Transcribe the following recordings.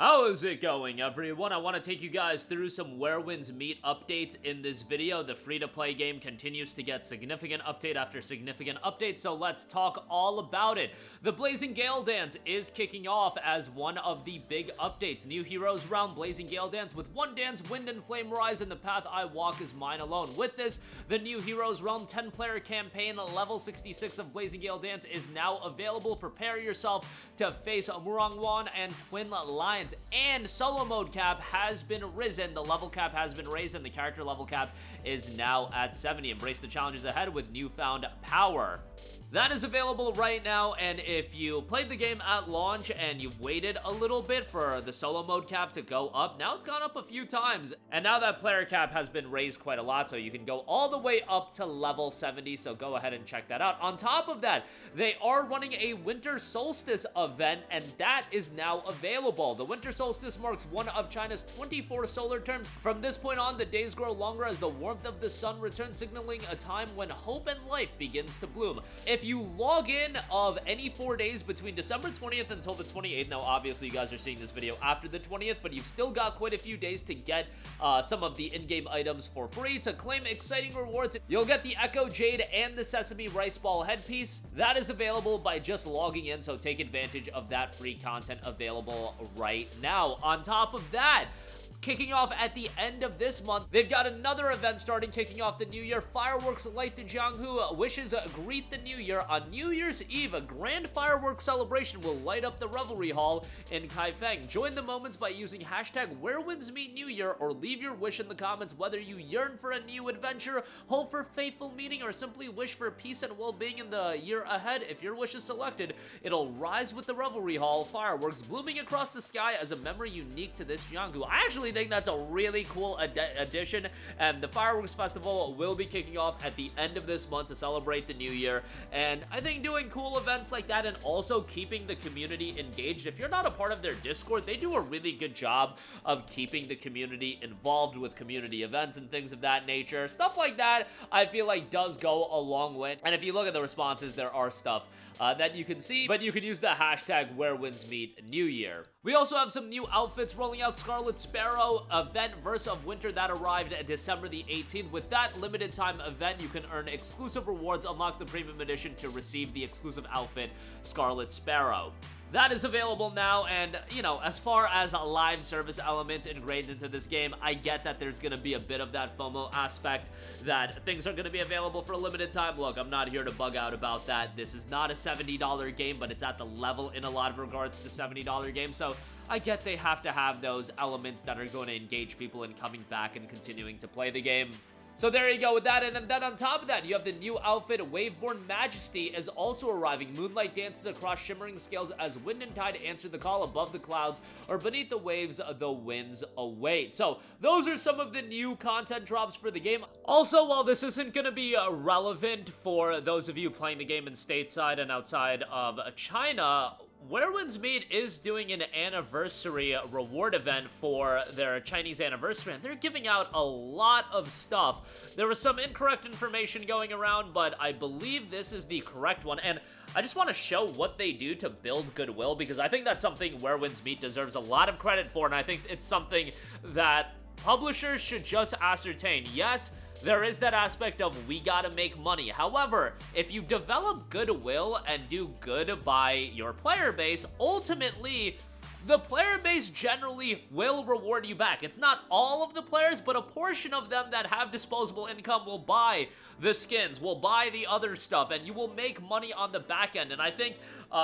How is it going, everyone? I want to take you guys through some Where Winds Meet updates in this video. The free-to-play game continues to get significant update after significant update, so let's talk all about it. The Blazing Gale Dance is kicking off as one of the big updates. New heroes round Blazing Gale Dance with one dance, wind and flame rise, and the path I walk is mine alone. With this, the new heroes realm 10-player campaign level 66 of Blazing Gale Dance is now available. Prepare yourself to face Murangwan and Twin Lions. And solo mode cap has been risen, the level cap has been raised, and the character level cap is now at 70. Embrace the challenges ahead with newfound power. That is available right now, and if you played the game at launch and you've waited a little bit for the solo mode cap to go up, now it's gone up a few times, and now that player cap has been raised quite a lot, so you can go all the way up to level 70, so go ahead and check that out. On top of that, they are running a Winter Solstice event, and that is now available. The Winter Solstice marks one of China's 24 solar terms. From this point on, the days grow longer as the warmth of the sun returns, signaling a time when hope and life begins to bloom. If you log in of any 4 days between December 20th until the 28th, now obviously you guys are seeing this video after the 20th, but you've still got quite a few days to get some of the in-game items for free. To claim exciting rewards, you'll get the Echo Jade and the Sesame Rice Ball headpiece. That is available by just logging in, so take advantage of that free content available right now. On top of that, kicking off at the end of this month, they've got another event starting, kicking off the new year. Fireworks Light the Jianghu wishes greet the new year. On New Year's Eve, a grand fireworks celebration will light up the Revelry Hall in Kaifeng. Join the moments by using hashtag WhereWindsMeetNewYear or leave your wish in the comments, whether you yearn for a new adventure, hope for faithful meeting, or simply wish for peace and well-being in the year ahead. If your wish is selected, it'll rise with the Revelry Hall fireworks blooming across the sky as a memory unique to this Jianghu. I actually think that's a really cool addition, and the fireworks festival will be kicking off at the end of this month to celebrate the new year. And I think doing cool events like that and also keeping the community engaged, if you're not a part of their Discord, they do a really good job of keeping the community involved with community events and things of that nature. Stuff like that I feel like does go a long way, and if you look at the responses, there are stuff that you can see, but you can use the hashtag WhereWindsMeetNewYear. We also have some new outfits rolling out. Scarlet Sparrow event Verse of Winter that arrived at December the 18th. With that limited time event, you can earn exclusive rewards, unlock the premium edition to receive the exclusive outfit Scarlet Sparrow. That is available now, and, you know, as far as a live service element ingrained into this game, I get that there's going to be a bit of that FOMO aspect, that things are going to be available for a limited time. Look, I'm not here to bug out about that. This is not a $70 game, but it's at the level in a lot of regards to $70 games, so I get they have to have those elements that are going to engage people in coming back and continuing to play the game. So there you go with that, and then on top of that, you have the new outfit, Waveborn Majesty, is also arriving. Moonlight dances across shimmering scales as wind and tide answer the call. Above the clouds or beneath the waves, the winds await. So those are some of the new content drops for the game. Also, while this isn't going to be relevant for those of you playing the game in stateside and outside of China, Where Winds Meet is doing an anniversary reward event for their Chinese anniversary, and they're giving out a lot of stuff. There was some incorrect information going around, but I believe this is the correct one, and I just want to show what they do to build goodwill, because I think that's something Where Winds Meet deserves a lot of credit for, and I think it's something that publishers should just ascertain. Yes, there is that aspect of we gotta make money. However, if you develop goodwill and do good by your player base, ultimately, the player base generally will reward you back. It's not all of the players, but a portion of them that have disposable income will buy the skins, will buy the other stuff, and you will make money on the back end. And I think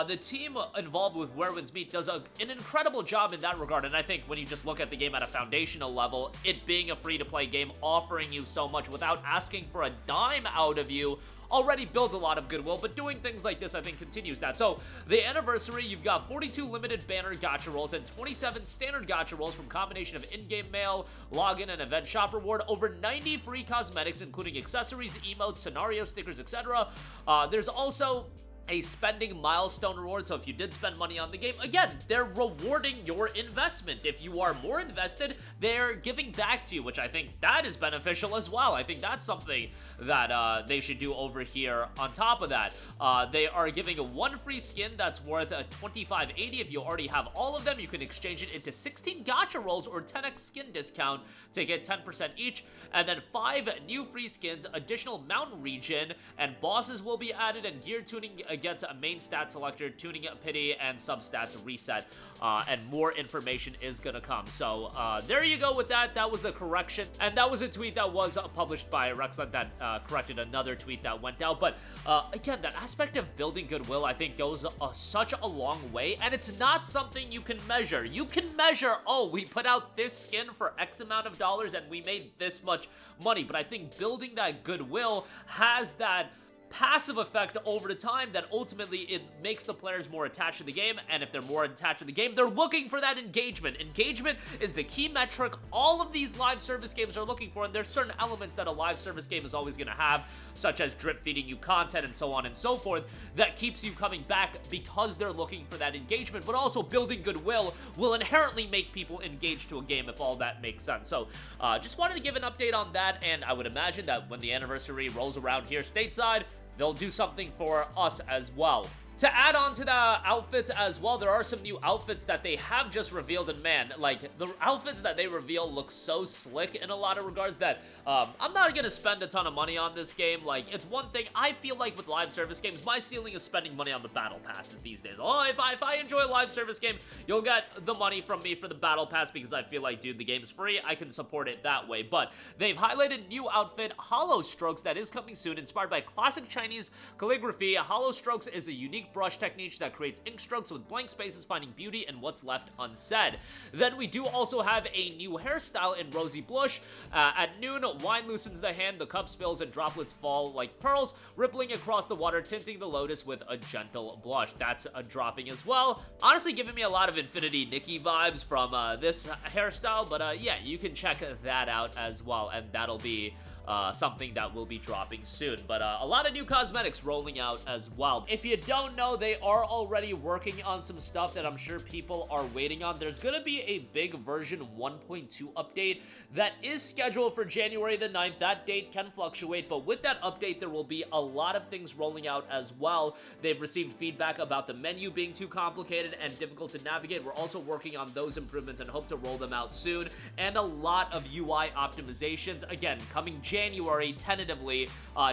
the team involved with Where Winds Meet does an incredible job in that regard. And I think when you just look at the game at a foundational level, it being a free-to-play game, offering you so much without asking for a dime out of you, already builds a lot of goodwill, but doing things like this, I think, continues that. So, the anniversary, you've got 42 limited banner gacha rolls and 27 standard gacha rolls from combination of in-game mail, login, and event shop reward, over 90 free cosmetics, including accessories, emotes, scenario stickers, etc. There's also a spending milestone reward. So if you did spend money on the game, again, they're rewarding your investment. If you are more invested, they're giving back to you, which I think that is beneficial as well. I think that's something that they should do over here. On top of that, they are giving one free skin that's worth $25.80. If you already have all of them, you can exchange it into 16 gacha rolls or 10x skin discount to get 10% each, and then 5 new free skins, additional mountain region, and bosses will be added, and gear tuning gets a main stat selector, tuning pity, and substats reset, and more information is gonna come. So there you go with that. That was the correction, and that was a tweet that was published by Rexland that corrected another tweet that went out. But again, that aspect of building goodwill, I think, goes such a long way, and it's not something you can measure. You can measure, oh, we put out this skin for X amount of dollars and we made this much money, but I think building that goodwill has that passive effect over the time that ultimately it makes the players more attached to the game, and if they're more attached to the game, they're looking for that engagement. Engagement is the key metric all of these live service games are looking for, and there's certain elements that a live service game is always going to have, such as drip feeding you content and so on and so forth, that keeps you coming back because they're looking for that engagement. But also building goodwill will inherently make people engage to a game, if all that makes sense. So just wanted to give an update on that, and I would imagine that when the anniversary rolls around here stateside, they'll do something for us as well. To add on to the outfits as well, there are some new outfits that they have just revealed, and man, like, the outfits that they reveal look so slick in a lot of regards that I'm not gonna spend a ton of money on this game. Like, it's one thing, I feel like with live service games, my ceiling is spending money on the battle passes these days. Oh, if I enjoy a live service game, you'll get the money from me for the battle pass, because I feel like, dude, the game's free, I can support it that way. But they've highlighted new outfit, Hollow Strokes, that is coming soon, inspired by classic Chinese calligraphy. Hollow Strokes is a unique brush technique that creates ink strokes with blank spaces, finding beauty in what's left unsaid. Then we do also have a new hairstyle in Rosy Blush. At noon, wine loosens the hand, the cup spills, and droplets fall like pearls, rippling across the water, tinting the lotus with a gentle blush. That's dropping as well. Honestly, giving me a lot of Infinity Nikki vibes from this hairstyle, but yeah, you can check that out as well, and that'll be something that will be dropping soon. But a lot of new cosmetics rolling out as well. If you don't know, they are already working on some stuff that I'm sure people are waiting on. There's gonna be a big version 1.2 update that is scheduled for January the 9th. That date can fluctuate, but with that update, there will be a lot of things rolling out as well. They've received feedback about the menu being too complicated and difficult to navigate. We're also working on those improvements and hope to roll them out soon. And a lot of UI optimizations, again, coming January, tentatively.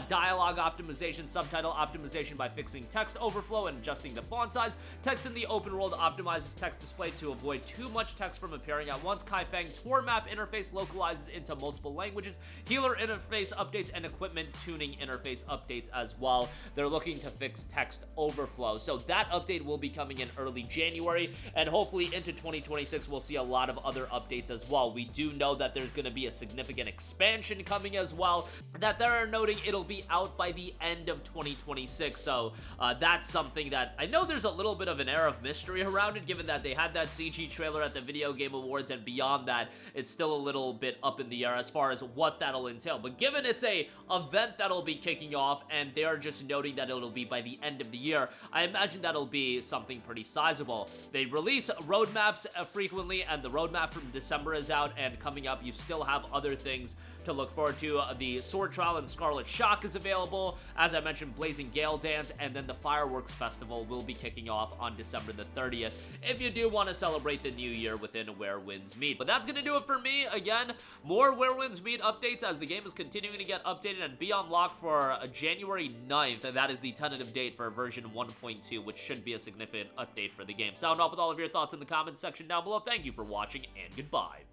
Dialogue optimization, subtitle optimization by fixing text overflow and adjusting the font size. Text in the open world optimizes text display to avoid too much text from appearing at once. Kaifeng tour map interface localizes into multiple languages. Healer interface updates and equipment tuning interface updates as well. They're looking to fix text overflow. So that update will be coming in early January, and hopefully into 2026 we'll see a lot of other updates as well. We do know that there's going to be a significant expansion coming as well, that they're noting it'll be out by the end of 2026. So that's something that I know there's a little bit of an air of mystery around it, given that they had that CG trailer at the Video Game Awards, and beyond that, it's still a little bit up in the air as far as what that'll entail. But given it's a event that'll be kicking off, and they're just noting that it'll be by the end of the year, I imagine that'll be something pretty sizable. They release roadmaps frequently, and the roadmap from December is out, and coming up, you still have other things to look forward to. The Sword Trial and Scarlet Shock is available. As I mentioned, Blazing Gale Dance, and then the Fireworks Festival will be kicking off on December the 30th if you do want to celebrate the new year within Where Winds Meet. But that's going to do it for me. Again, more Where Winds Meet updates as the game is continuing to get updated and be unlocked for January 9th. That is the tentative date for version 1.2, which should be a significant update for the game. Sound off with all of your thoughts in the comments section down below. Thank you for watching, and goodbye.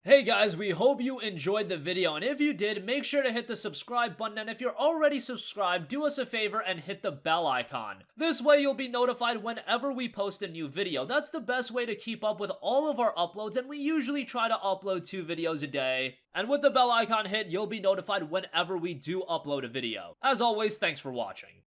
Hey guys, we hope you enjoyed the video, and if you did, make sure to hit the subscribe button, and if you're already subscribed, do us a favor and hit the bell icon. This way you'll be notified whenever we post a new video. That's the best way to keep up with all of our uploads, and we usually try to upload 2 videos a day. And with the bell icon hit, you'll be notified whenever we do upload a video. As always, thanks for watching.